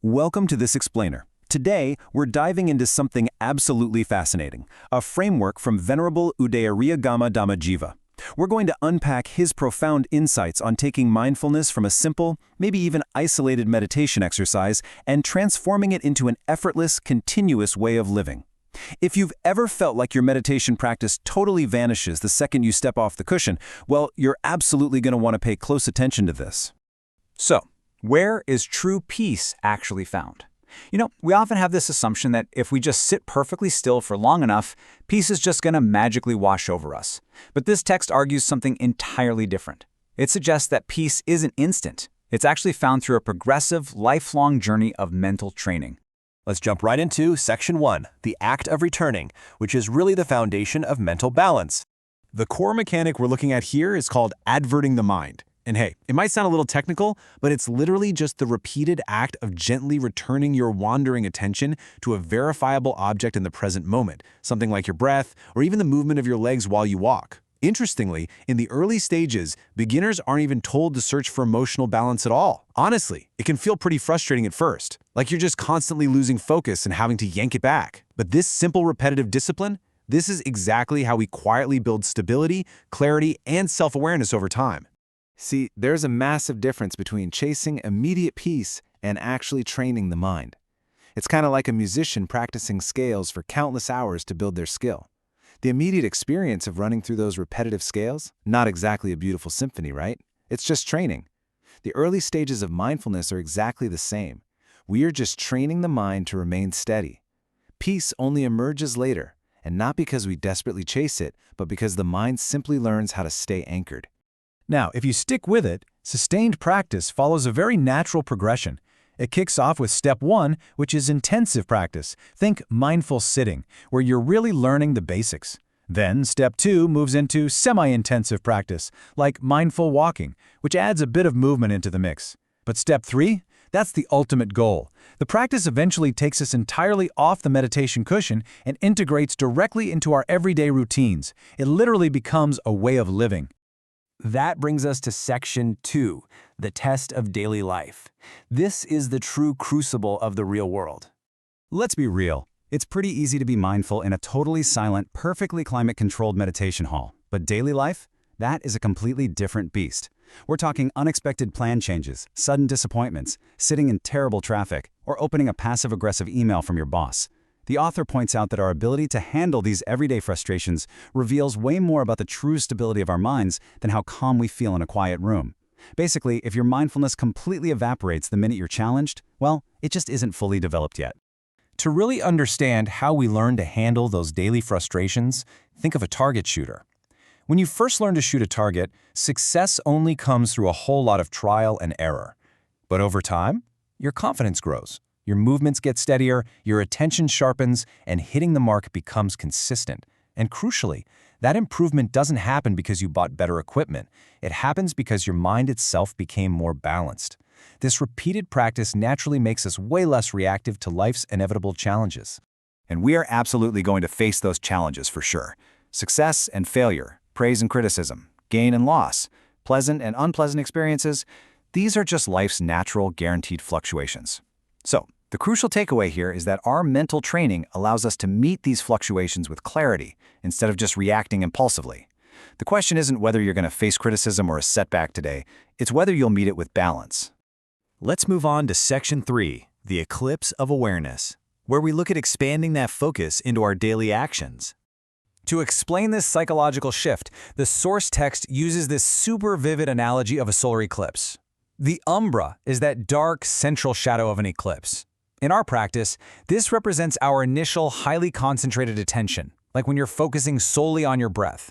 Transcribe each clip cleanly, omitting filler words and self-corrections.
Welcome to this explainer. Today, we're diving into something absolutely fascinating, a framework from Venerable Udairiyagama Dhammajiva. We're going to unpack his profound insights on taking mindfulness from a simple, maybe even isolated meditation exercise and transforming it into an effortless, continuous way of living. If you've ever felt like your meditation practice totally vanishes the second you step off the cushion, well, you're absolutely going to want to pay close attention to this. So, where is true peace actually found? We often have this assumption that if we just sit perfectly still for long enough, peace is just going to magically wash over us. But this text argues something entirely different. It suggests that peace isn't instant. It's actually found through a progressive, lifelong journey of mental training. Let's jump right into Section 1, the act of returning, which is really the foundation of mental balance. The core mechanic we're looking at here is called adverting the mind. And hey, it might sound a little technical, but it's literally just the repeated act of gently returning your wandering attention to a verifiable object in the present moment, something like your breath or even the movement of your legs while you walk. Interestingly, in the early stages, beginners aren't even told to search for emotional balance at all. Honestly, it can feel pretty frustrating at first, like you're just constantly losing focus and having to yank it back. But this simple repetitive discipline, this is exactly how we quietly build stability, clarity, and self-awareness over time. See, there's a massive difference between chasing immediate peace and actually training the mind. It's kind of like a musician practicing scales for countless hours to build their skill. The immediate experience of running through those repetitive scales, not exactly a beautiful symphony, right? It's just training. The early stages of mindfulness are exactly the same. We are just training the mind to remain steady. Peace only emerges later, and not because we desperately chase it, but because the mind simply learns how to stay anchored. Now, if you stick with it, sustained practice follows a very natural progression. It kicks off with step 1, which is intensive practice. Think mindful sitting, where you're really learning the basics. Then step 2 moves into semi-intensive practice, like mindful walking, which adds a bit of movement into the mix. But step 3? That's the ultimate goal. The practice eventually takes us entirely off the meditation cushion and integrates directly into our everyday routines. It literally becomes a way of living. That brings us to Section 2, the test of daily life. This is the true crucible of the real world. Let's be real. It's pretty easy to be mindful in a totally silent, perfectly climate-controlled meditation hall. But daily life? That is a completely different beast. We're talking unexpected plan changes, sudden disappointments, sitting in terrible traffic, or opening a passive-aggressive email from your boss. The author points out that our ability to handle these everyday frustrations reveals way more about the true stability of our minds than how calm we feel in a quiet room. Basically, if your mindfulness completely evaporates the minute you're challenged, well, it just isn't fully developed yet. To really understand how we learn to handle those daily frustrations, think of a target shooter. When you first learn to shoot a target, success only comes through a whole lot of trial and error. But over time, your confidence grows. Your movements get steadier, your attention sharpens, and hitting the mark becomes consistent. And crucially, that improvement doesn't happen because you bought better equipment. It happens because your mind itself became more balanced. This repeated practice naturally makes us way less reactive to life's inevitable challenges. And we are absolutely going to face those challenges for sure. Success and failure, praise and criticism, gain and loss, pleasant and unpleasant experiences, these are just life's natural, guaranteed fluctuations. So, the crucial takeaway here is that our mental training allows us to meet these fluctuations with clarity instead of just reacting impulsively. The question isn't whether you're going to face criticism or a setback today, it's whether you'll meet it with balance. Let's move on to Section 3, the eclipse of awareness, where we look at expanding that focus into our daily actions. To explain this psychological shift, the source text uses this super vivid analogy of a solar eclipse. The umbra is that dark central shadow of an eclipse. In our practice, this represents our initial highly concentrated attention, like when you're focusing solely on your breath.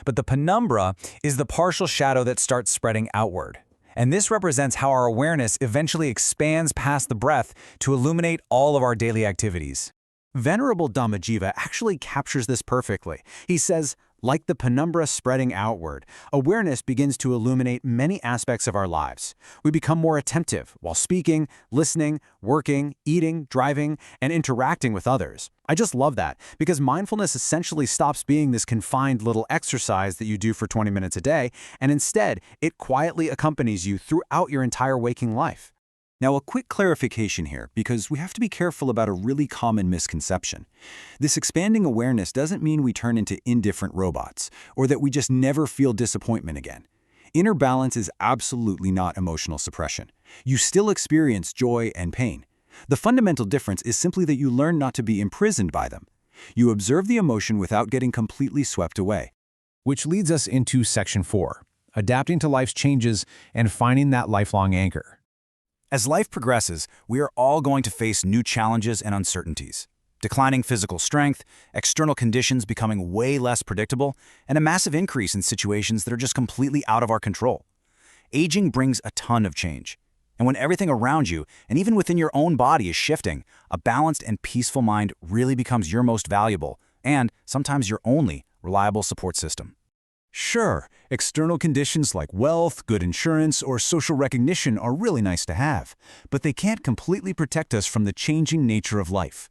But the penumbra is the partial shadow that starts spreading outward. And this represents how our awareness eventually expands past the breath to illuminate all of our daily activities. Venerable Dhammajiva actually captures this perfectly. He says, like the penumbra spreading outward, awareness begins to illuminate many aspects of our lives. We become more attentive while speaking, listening, working, eating, driving, and interacting with others. I just love that, because mindfulness essentially stops being this confined little exercise that you do for 20 minutes a day, and instead, it quietly accompanies you throughout your entire waking life. Now, a quick clarification here, because we have to be careful about a really common misconception. This expanding awareness doesn't mean we turn into indifferent robots, or that we just never feel disappointment again. Inner balance is absolutely not emotional suppression. You still experience joy and pain. The fundamental difference is simply that you learn not to be imprisoned by them. You observe the emotion without getting completely swept away. Which leads us into Section 4, adapting to life's changes and finding that lifelong anchor. As life progresses, we are all going to face new challenges and uncertainties. Declining physical strength, external conditions becoming way less predictable, and a massive increase in situations that are just completely out of our control. Aging brings a ton of change. And when everything around you, and even within your own body, is shifting, a balanced and peaceful mind really becomes your most valuable, and sometimes your only, reliable support system. Sure, external conditions like wealth, good insurance, or social recognition are really nice to have, but they can't completely protect us from the changing nature of life.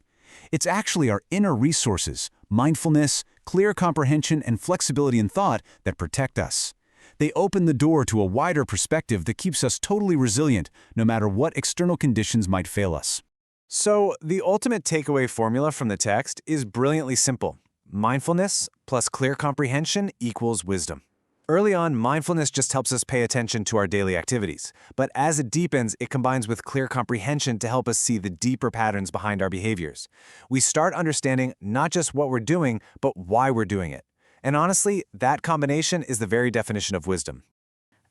It's actually our inner resources, mindfulness, clear comprehension, and flexibility in thought that protect us. They open the door to a wider perspective that keeps us totally resilient, no matter what external conditions might fail us. So, the ultimate takeaway formula from the text is brilliantly simple. Mindfulness plus clear comprehension equals wisdom. Early on, mindfulness just helps us pay attention to our daily activities. But as it deepens, it combines with clear comprehension to help us see the deeper patterns behind our behaviors. We start understanding not just what we're doing, but why we're doing it. And honestly, that combination is the very definition of wisdom.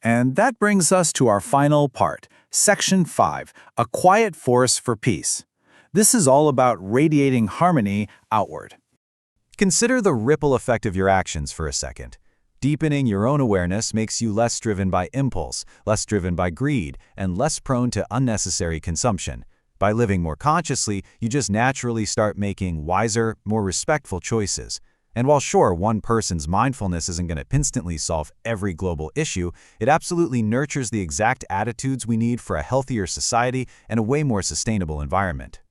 And that brings us to our final part, Section 5, a quiet force for peace. This is all about radiating harmony outward. Consider the ripple effect of your actions for a second. Deepening your own awareness makes you less driven by impulse, less driven by greed, and less prone to unnecessary consumption. By living more consciously, you just naturally start making wiser, more respectful choices. And while sure, one person's mindfulness isn't going to instantly solve every global issue, it absolutely nurtures the exact attitudes we need for a healthier society and a way more sustainable environment.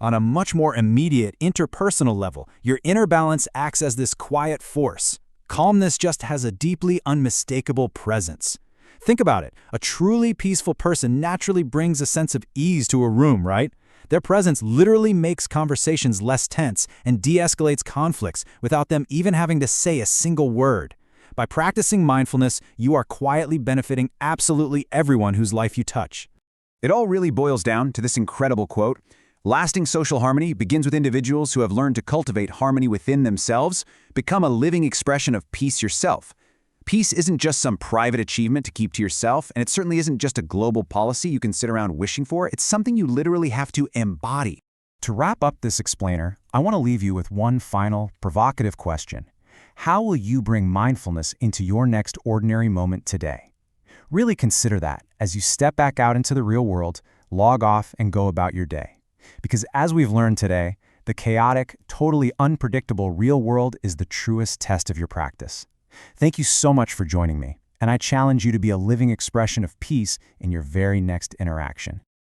On a much more immediate interpersonal level, your inner balance acts as this quiet force. Calmness just has a deeply unmistakable presence. Think about it. A truly peaceful person naturally brings a sense of ease to a room, right? Their presence literally makes conversations less tense and de-escalates conflicts without them even having to say a single word. By practicing mindfulness, you are quietly benefiting absolutely everyone whose life you touch. It all really boils down to this incredible quote: "Lasting social harmony begins with individuals who have learned to cultivate harmony within themselves. Become a living expression of peace yourself." Peace isn't just some private achievement to keep to yourself, and it certainly isn't just a global policy you can sit around wishing for. It's something you literally have to embody. To wrap up this explainer, I want to leave you with one final, provocative question. How will you bring mindfulness into your next ordinary moment today? Really consider that as you step back out into the real world, log off, and go about your day. Because as we've learned today, the chaotic, totally unpredictable real world is the truest test of your practice. Thank you so much for joining me, and I challenge you to be a living expression of peace in your very next interaction.